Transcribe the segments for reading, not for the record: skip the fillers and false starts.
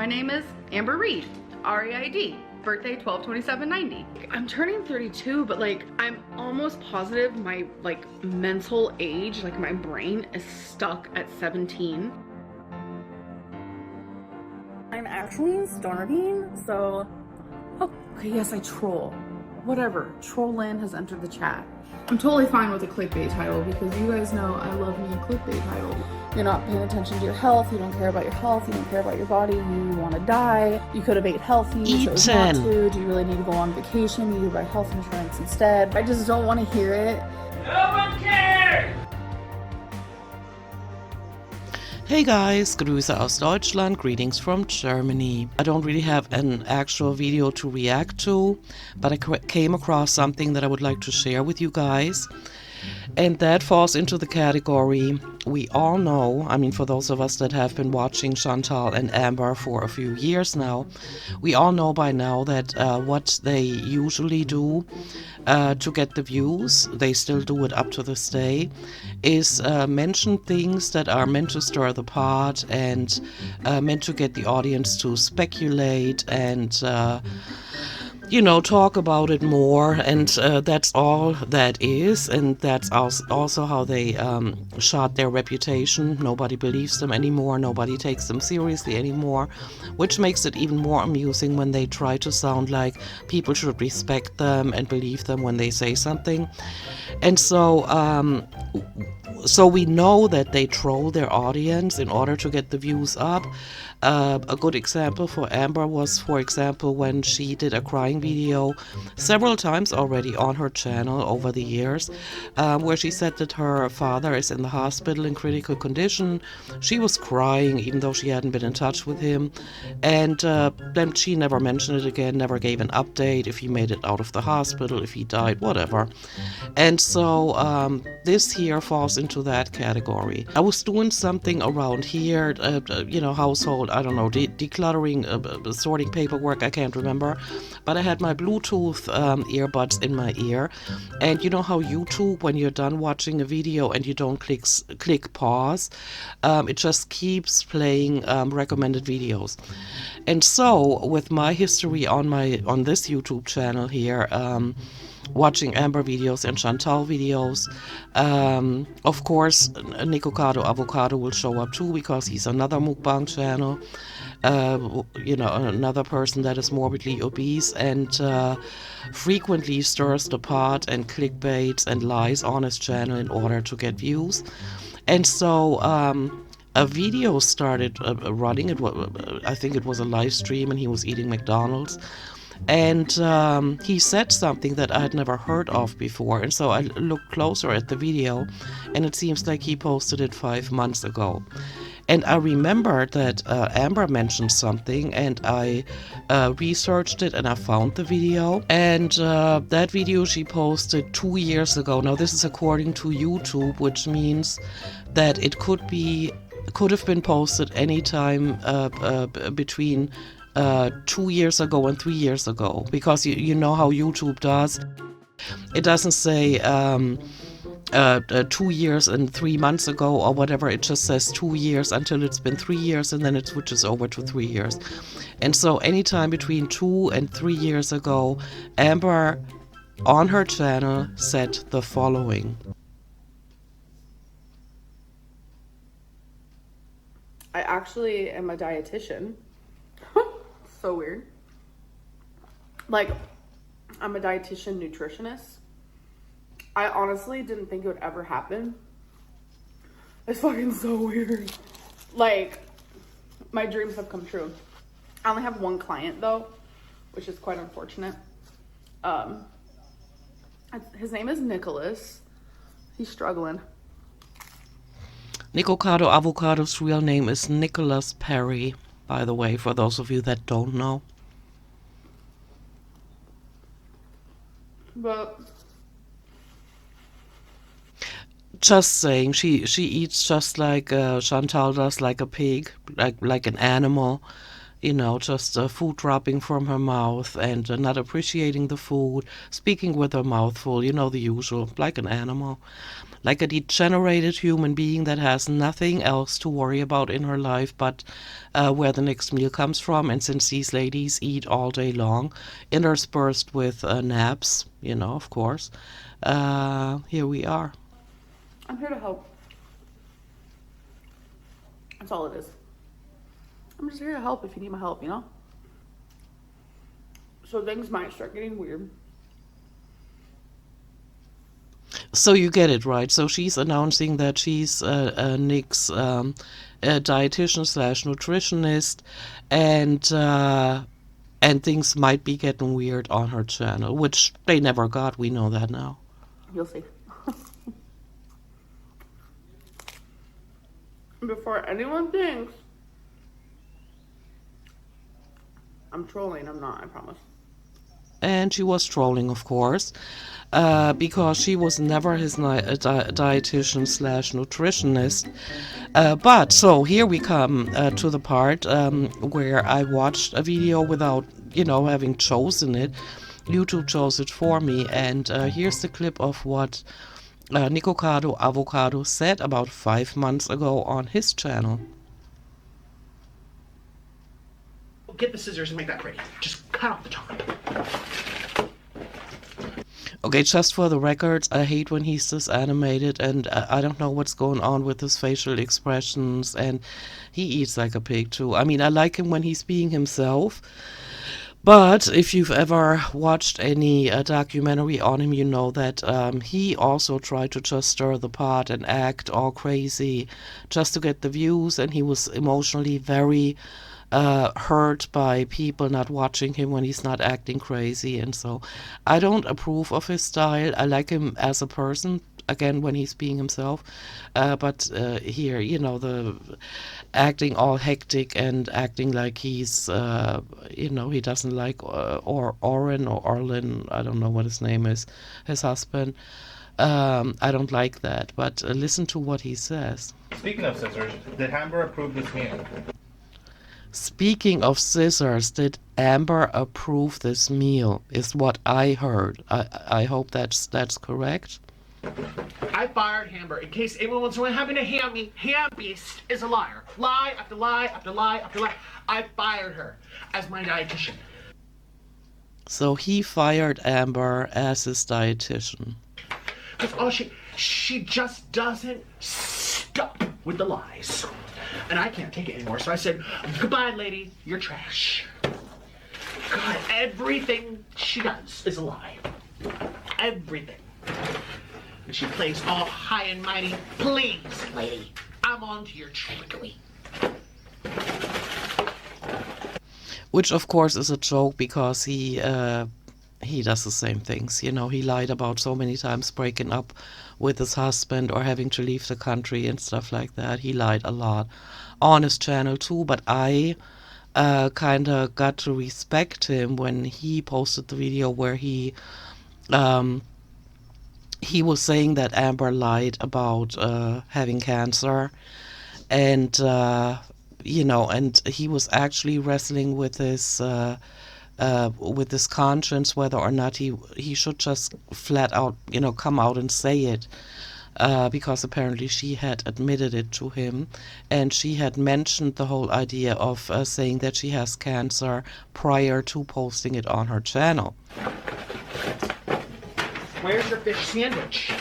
My name is Amber Reed, R-E-I-D, birthday 12/27/90. I'm turning 32, but like I'm almost positive my like mental age, like my brain is stuck at 17. I'm actually starving, so okay, yes, I troll. Whatever, Trollin has entered the chat. I'm totally fine with a clickbait title because you guys know I love me a clickbait title. You're not paying attention to your health, you don't care about your health, you don't care about your body, you want to die, you could have ate healthy, chose not to, do you really need to go on vacation, you need to buy health insurance instead. I just don't want to hear it. No one cares! Hey guys, Grüße aus Deutschland, greetings from Germany. I don't really have an actual video to react to, but I came across something that I would like to share with you guys. And that falls into the category we all know. I mean, for those of us that have been watching Chantal and Amber for a few years now, we all know by now that what they usually do to get the views, they still do it up to this day, is mention things that are meant to stir the pot and meant to get the audience to speculate and you know, talk about it more, and that's all that is, and that's also how they shot their reputation. Nobody believes them anymore, nobody takes them seriously anymore, which makes it even more amusing when they try to sound like people should respect them and believe them when they say something. And so we know that they troll their audience in order to get the views up. A good example for Amber was, for example, when she did a crying video several times already on her channel over the years, where she said that her father is in the hospital in critical condition. She was crying even though she hadn't been in touch with him, and then she never mentioned it again, never gave an update if he made it out of the hospital, if he died, whatever. And so this here falls into that category. I was doing something around here, you know, household, I don't know, decluttering, sorting paperwork, I can't remember, but I had my Bluetooth earbuds in my ear, and you know how YouTube, when you're done watching a video and you don't click pause, it just keeps playing recommended videos. And so with my history on this YouTube channel here, watching Amber videos and Chantal videos, of course Nikocado Avocado will show up too, because he's another mukbang channel, you know, another person that is morbidly obese and frequently stirs the pot and clickbaits and lies on his channel in order to get views. And so a video started running. I think it was a live stream, and he was eating McDonald's. And he said something that I had never heard of before, and so I looked closer at the video, and it seems like he posted it 5 months ago. And I remember that Amber mentioned something, and I researched it, and I found the video. And that video she posted 2 years ago. Now this is according to YouTube, which means that it could have been posted anytime between 2 years ago and 3 years ago, because you know how YouTube does. It doesn't say 2 years and 3 months ago or whatever. It just says 2 years until it's been 3 years, and then it switches over to 3 years. And so anytime between 2 and 3 years ago, Amber on her channel said the following. I actually am a dietitian. So weird. Like, I'm a dietitian nutritionist. I honestly didn't think it would ever happen. It's fucking so weird. Like, my dreams have come true. I only have one client though, which is quite unfortunate. His name is Nicholas. He's struggling. Nikocado Avocado's real name is Nicholas Perry, by the way, for those of you that don't know. But just saying, she eats just like Chantal does, like a pig, like an animal, you know, just food dropping from her mouth and not appreciating the food, speaking with her mouth full, you know, the usual, like an animal. like a degenerated human being that has nothing else to worry about in her life but where the next meal comes from. And since these ladies eat all day long, interspersed with naps, you know, of course, here we are. I'm here to help. That's all it is. I'm just here to help if you need my help, you know? So things might start getting weird. So you get it, right? So she's announcing that she's Nick's dietitian slash nutritionist, and things might be getting weird on her channel, which they never got. We know that now. You'll see. Before anyone thinks I'm trolling, I'm not, I promise. And she was trolling, of course, because she was never his dietitian slash nutritionist. But so here we come to the part where I watched a video without, you know, having chosen it. YouTube chose it for me, and here's the clip of what Nikocado Avocado said about 5 months ago on his channel. Get the scissors and make that pretty. Just cut off the top. Okay, just for the record, I hate when he's this animated, and I don't know what's going on with his facial expressions, and he eats like a pig too. I mean, I like him when he's being himself, but if you've ever watched any documentary on him, you know that he also tried to just stir the pot and act all crazy just to get the views, and he was emotionally very hurt by people not watching him when he's not acting crazy. And so I don't approve of his style. I like him as a person, again, when he's being himself, but here, you know, the acting all hectic and acting like he's you know, he doesn't like Orlin, I don't know what his name is, his husband. I don't like that, but listen to what he says. Speaking of scissors, did Amber approve this meal? Speaking of scissors, did Amber approve this meal, is what I heard. I hope that's correct. I fired Amber in case anyone wants to know what happened to Hammy. Ham Beast is a liar. Lie after lie after lie after lie. I fired her as my dietitian. So he fired Amber as his dietitian. Because she just doesn't stop with the lies. And I can't take it anymore. So I said, goodbye, lady, you're trash. God, everything she does is a lie. Everything. And she plays all high and mighty. Please, lady, I'm on to your trickery. Which, of course, is a joke because he does the same things. You know, he lied about so many times breaking up with his husband or having to leave the country and stuff like that. He lied a lot on his channel too, but I kind of got to respect him when he posted the video where he was saying that Amber lied about having cancer, and you know, and he was actually wrestling with his conscience, whether or not he should just flat out, you know, come out and say it, because apparently she had admitted it to him, and she had mentioned the whole idea of saying that she has cancer prior to posting it on her channel. Where's your fish sandwich?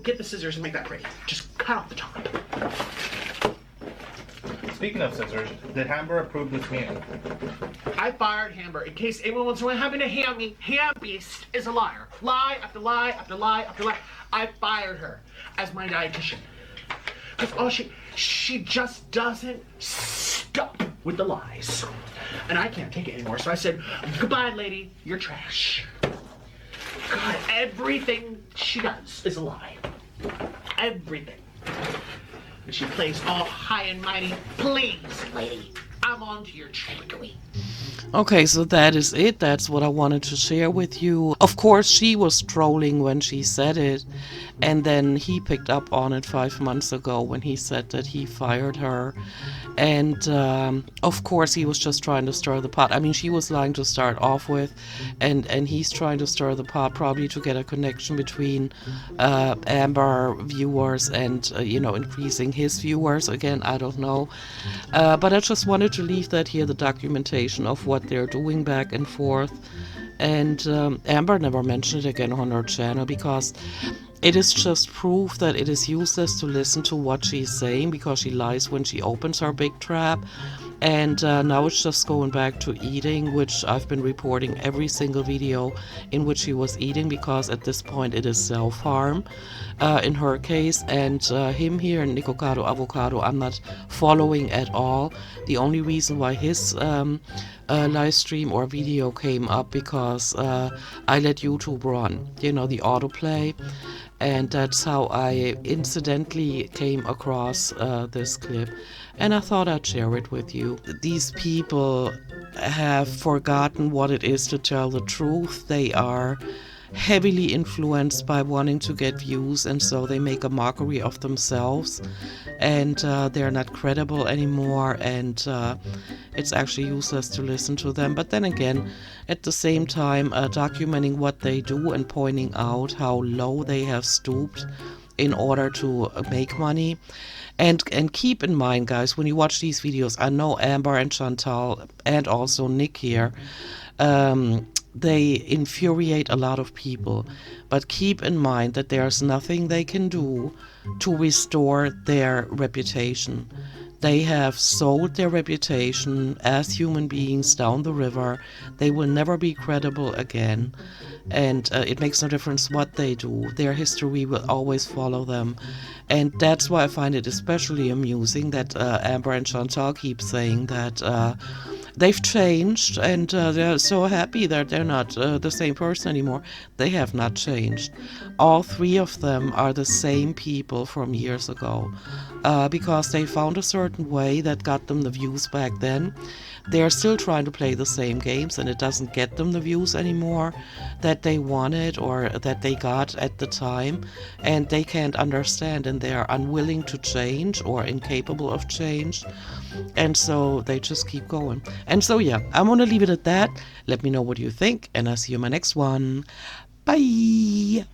Get the scissors and make that pretty. Just cut off the top. Speaking of scissors, did Amber approve this meal? I fired Amber in case anyone wants to know what happened to Hammy. Ham Beast is a liar. Lie after lie after lie after lie. I fired her as my dietitian. Because she just doesn't stop with the lies. And I can't take it anymore. So I said, goodbye, lady, you're trash. God, everything she does is a lie. Everything. And she plays all high and mighty. Please, lady, I'm on to your trickery. Okay, so that is it. That's what I wanted to share with you. Of course, she was trolling when she said it, and then he picked up on it 5 months ago when he said that he fired her. And of course, he was just trying to stir the pot. I mean, she was lying to start off with, and he's trying to stir the pot probably to get a connection between Amber viewers and increasing his viewers. Again, I don't know. But I just wanted to leave that here, the documentation of what they're doing back and forth. And Amber never mentioned it again on her channel because it is just proof that it is useless to listen to what she's saying because she lies when she opens her big trap. And now it's just going back to eating, which I've been reporting every single video in which she was eating, because at this point it is self-harm in her case. And him here, Nikocado Avocado, I'm not following at all. The only reason why his live stream or video came up because I let YouTube run, the autoplay. And that's how I incidentally came across this clip. And I thought I'd share it with you. These people have forgotten what it is to tell the truth. They are heavily influenced by wanting to get views, and so they make a mockery of themselves, and they're not credible anymore, and it's actually useless to listen to them. But then again, at the same time, documenting what they do and pointing out how low they have stooped in order to make money. And keep in mind, guys, when you watch these videos, I know Amber and Chantal and also Nick here, they infuriate a lot of people. But keep in mind that there's nothing they can do to restore their reputation. They have sold their reputation as human beings down the river. They will never be credible again. And it makes no difference what they do. Their history will always follow them. And that's why I find it especially amusing that Amber and Chantal keep saying that they've changed, and they're so happy that they're not the same person anymore. They have not changed. All three of them are the same people from years ago because they found a certain way that got them the views back then. They're still trying to play the same games, and it doesn't get them the views anymore that they wanted or that they got at the time, and they can't understand, and they are unwilling to change or incapable of change, and so they just keep going. And so yeah, I'm gonna leave it at that. Let me know what you think, and I'll see you in my next one. Bye.